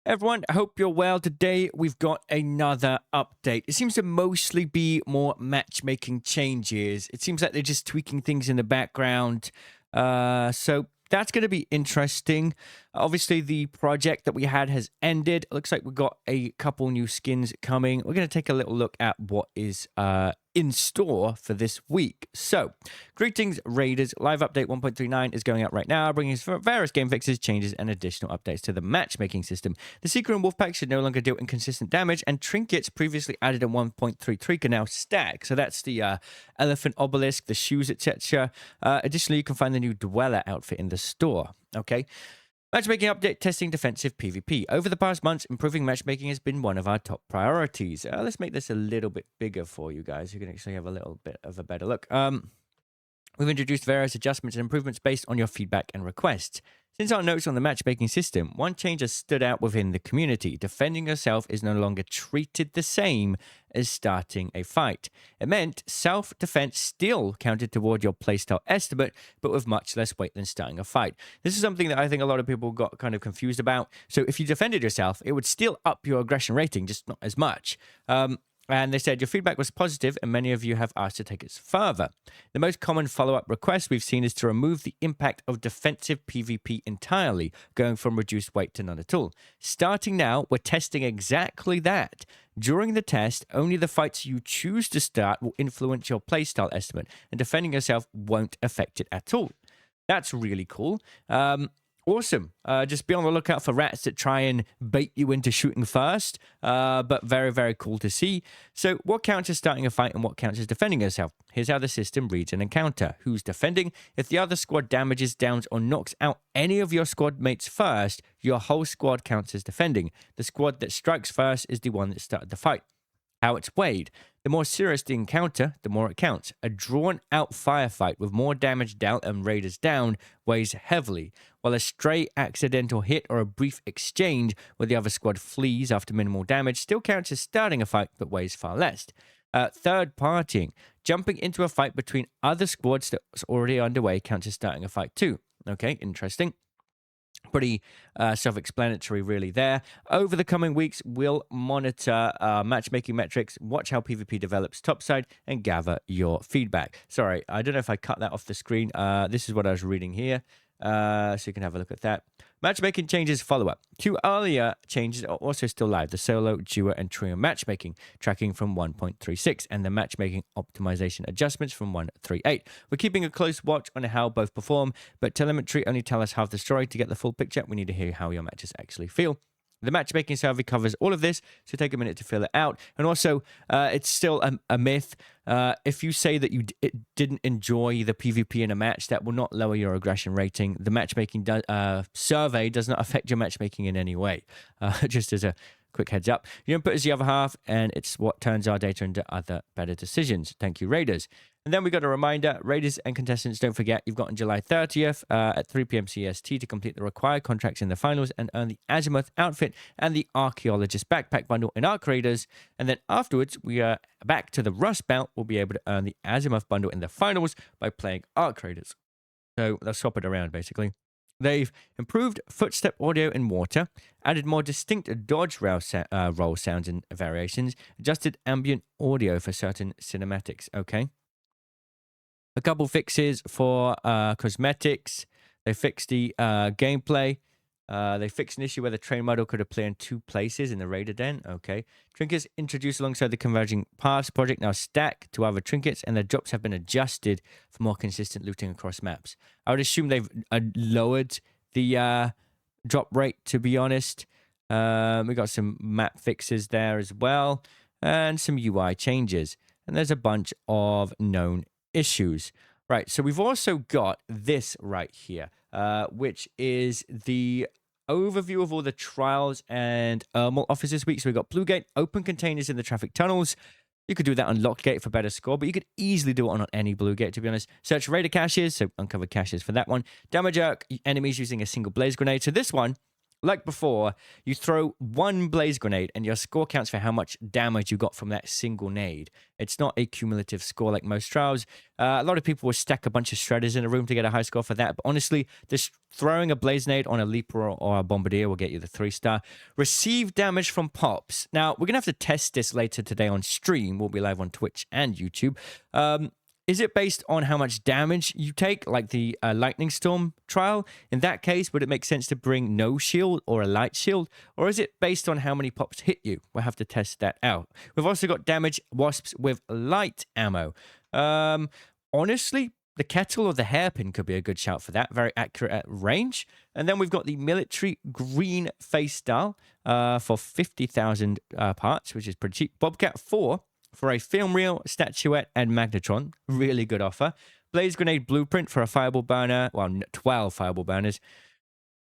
Everyone, I hope you're well. Today we've got another update. It seems to mostly be more matchmaking changes. It seems like they're just tweaking things in the background. So that's going to be interesting. Obviously, the project that we had has ended. It looks like we've got a couple new skins coming. We're going to take a little look at what is in store for this week. So, greetings, Raiders. Live update 1.39 is going out right now, bringing us various game fixes, changes, and additional updates to the matchmaking system. The Seeker and Wolfpack should no longer deal inconsistent damage, and trinkets previously added in 1.33 can now stack. So that's the elephant obelisk, the shoes, etc. Additionally, you can find the new Dweller outfit in the store. Okay. Matchmaking update, testing defensive PvP. Over the past months, improving matchmaking has been one of our top priorities. Let's make this a little bit bigger for you guys. You can actually have a little bit of a better look. We've introduced various adjustments and improvements based on your feedback and requests. Since our notes on the matchmaking system, one change has stood out within the community. Defending yourself is no longer treated the same as starting a fight. It meant self-defense still counted toward your playstyle estimate, but with much less weight than starting a fight. This is something that I think a lot of people got kind of confused about. So if you defended yourself, it would still up your aggression rating, just not as much. And they said your feedback was positive, and many of you have asked to take it further. The most common follow-up request we've seen is to remove the impact of defensive PvP entirely, going from reduced weight to none at all. Starting now, we're testing exactly that. During the test, only the fights you choose to start will influence your playstyle estimate, and defending yourself won't affect it at all. That's really cool. Awesome. Just be on the lookout for rats that try and bait you into shooting first, but very, very cool to see. So what counts as starting a fight and what counts as defending yourself? Here's how the system reads an encounter. Who's defending? If the other squad damages, downs, or knocks out any of your squad mates first, your whole squad counts as defending. The squad that strikes first is the one that started the fight. How it's weighed. The more serious the encounter, the more it counts. A drawn-out firefight with more damage dealt and raiders down weighs heavily, while a stray accidental hit or a brief exchange where the other squad flees after minimal damage still counts as starting a fight but weighs far less. Third partying. Jumping into a fight between other squads that's already underway counts as starting a fight too. Okay, interesting. Pretty self-explanatory really there. Over the coming weeks, we'll monitor matchmaking metrics, watch how PvP develops topside, and gather your feedback. Sorry, I don't know if I cut that off the screen. This is what I was reading here, so you can have a look at that. Matchmaking changes follow-up. 2 earlier changes are also still live. The solo, duo, and trio matchmaking, tracking from 1.36, and the matchmaking optimization adjustments from 1.38. We're keeping a close watch on how both perform, but telemetry only tell us half the story. To get the full picture, we need to hear how your matches actually feel. The matchmaking survey covers all of this, so take a minute to fill it out. And also, it's still a myth. If you say that you didn't enjoy the PvP in a match, that will not lower your aggression rating. The matchmaking survey does not affect your matchmaking in any way. Just as a quick heads up. You don't put as the other half, and it's what turns our data into other better decisions. Thank you, Raiders. And then we got a reminder, Raiders and contestants, don't forget, you've got on July 30th at 3 p.m. CST to complete the required contracts in the finals and earn the Azimuth outfit and the Archaeologist backpack bundle in Arc Raiders. And then afterwards, we are back to the Rust Belt. We'll be able to earn the Azimuth bundle in the finals by playing Arc Raiders. So let's swap it around, basically. They've improved footstep audio in water, added more distinct dodge roll sounds and variations, adjusted ambient audio for certain cinematics. Okay. A couple fixes for cosmetics. They fixed the gameplay. They fixed an issue where the train model could appear in 2 places in the Raider Den. Okay. Trinkets introduced alongside the Converging Paths project now stack to other trinkets, and the drops have been adjusted for more consistent looting across maps. I would assume they've lowered the drop rate, to be honest. We got some map fixes there as well, and some UI changes. And there's a bunch of known issues. Right, so we've also got this right here, which is the overview of all the trials and offers this week. So we've got Blue Gate, open containers in the traffic tunnels. You could do that on Locked Gate for better score, but you could easily do it on any Blue Gate, to be honest. Search Raider caches, so uncover caches for that one. Damage enemies using a single blaze grenade. So this one, Like before, you throw one blaze grenade and your score counts for how much damage you got from that single nade. It's not a cumulative score like most trials. A lot of people will stack a bunch of shredders in a room to get a high score for that. But honestly, just throwing a blaze nade on a leaper or a bombardier will get you the 3-star. Receive damage from pops. Now, we're going to have to test this later today on stream. We'll be live on Twitch and YouTube. Is it based on how much damage you take, like the lightning storm trial? In that case, would it make sense to bring no shield or a light shield? Or is it based on how many pops hit you? We'll have to test that out. We've also got damage wasps with light ammo. Honestly, the kettle or the hairpin could be a good shout for that. Very accurate at range. And then we've got the military green face style for 50,000 parts, which is pretty cheap. Bobcat 4 for a film reel, statuette, and magnetron. Really good offer. Blaze grenade blueprint for a fireball burner. Well, 12 fireball burners.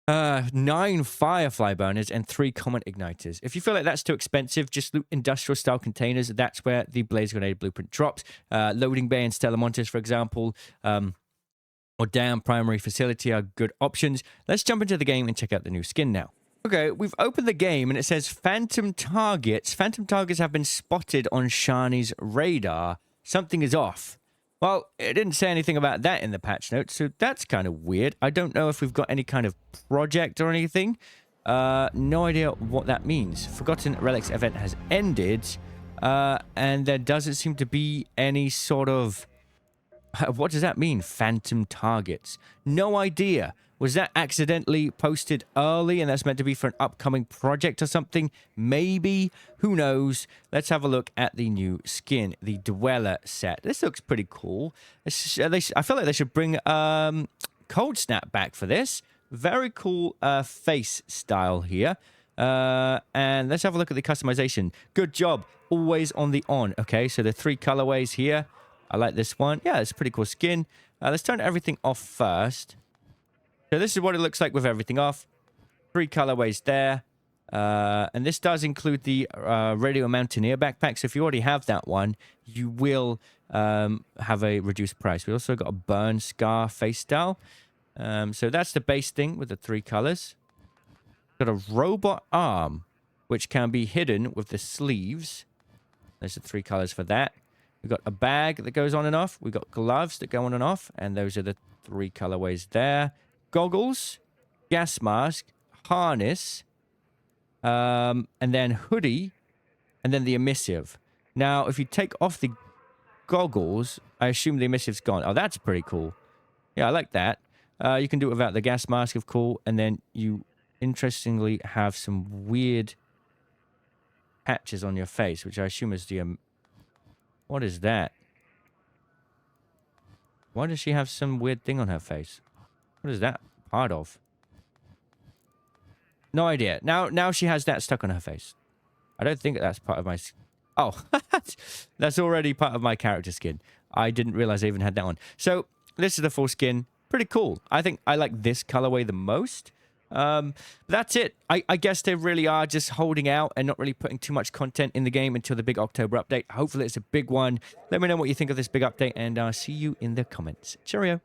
9 firefly burners and 3 common igniters. If you feel like that's too expensive, just loot industrial style containers. That's where the blaze grenade blueprint drops. Loading bay and Stella Montes, for example, or Dam primary facility are good options. Let's jump into the game and check out the new skin now. Okay, we've opened the game and it says phantom targets. Phantom targets have been spotted on Shani's radar. Something is off. Well, it didn't say anything about that in the patch notes, so that's kind of weird. I don't know if we've got any kind of project or anything. No idea what that means. Forgotten Relics event has ended, and there doesn't seem to be any sort of... What does that mean? Phantom targets. No idea. Was that accidentally posted early and that's meant to be for an upcoming project or something? Maybe. Who knows? Let's have a look at the new skin, the Dweller set. This looks pretty cool. I feel like they should bring Cold Snap back for this. Very cool face style here. And let's have a look at the customization. Good job. Always on the on. Okay, so the 3 colorways here. I like this one. Yeah, it's a pretty cool skin. Let's turn everything off first. So this is what it looks like with everything off. 3 colorways there. And this does include the Radio Mountaineer backpack. So if you already have that one, you will have a reduced price. We also got a Burn Scar face style. So that's the base thing with the 3 colors. Got a robot arm, which can be hidden with the sleeves. There's the 3 colors for that. We've got a bag that goes on and off. We've got gloves that go on and off. And those are the 3 colorways there. Goggles, gas mask, harness, and then hoodie, and then the emissive. Now, if you take off the goggles, I assume the emissive's gone. Oh, that's pretty cool. Yeah, I like that. You can do it without the gas mask, of course, and then you, interestingly, have some weird patches on your face, which I assume is the... What is that? Why does she have some weird thing on her face? What is that part of? No idea. Now she has that stuck on her face. I don't think that's part of my... Oh, that's already part of my character skin. I didn't realize I even had that one. So, this is the full skin. Pretty cool. I think I like this colorway the most. That's it. I guess they really are just holding out and not really putting too much content in the game until the big October update. Hopefully it's a big one. Let me know what you think of this big update, and I'll see you in the comments. Cheerio.